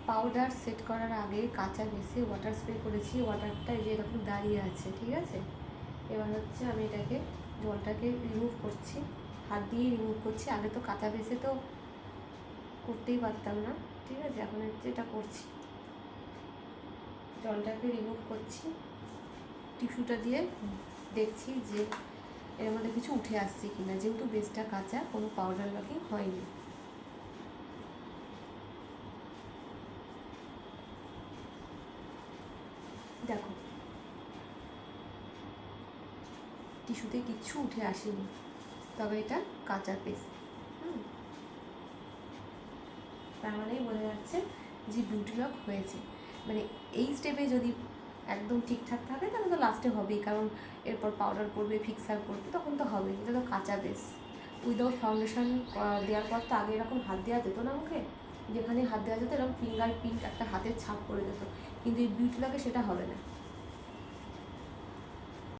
Powder set করার আগে কাঁচা বেসে ওয়াটার স্প্রে করেছি, ওয়াটারটা এই যে এরকম দাঁড়িয়ে আছে, ঠিক আছে। এবার হচ্ছে আমি এটাকে জলটাকে রিমুভ করছি, হাত দিয়ে রিমুভ করছি। আগে তো কাঁচা বেসে তো করতেই পারতাম না, ঠিক আছে। এখন হচ্ছে এটা করছি, জলটাকে রিমুভ করছি, টিস্যুটা দিয়ে দেখছি যে এর মধ্যে কিছু উঠে আসছে কিনা, যেহেতু বেসটা কাঁচা, কোনো পাউডার লকিং হয়নি। দেখো টিস্যুতে কিচ্ছু উঠে আসেনি, তবে এটা কাঁচা পেস। তার মানেই বোঝা যাচ্ছে যে বিউটি লক হয়েছে। মানে এই স্টেপে যদি একদম ঠিকঠাক থাকে তাহলে তো লাস্টে হবেই, কারণ এরপর পাউডার করবে, ফিক্সার করবে, তখন তো হবে। এটা তো কাঁচা বেস। উইদাউট ফাউন্ডেশন দেওয়ার পর তো আগে এরকম হাত দেওয়া যেত না মুখে, যেখানে হাত দেওয়া যেত এরকম ফিঙ্গার প্রিন্ট, একটা হাতের ছাপ পড়ে যেত, কিন্তু এই বিউটি লকে সেটা হবে না।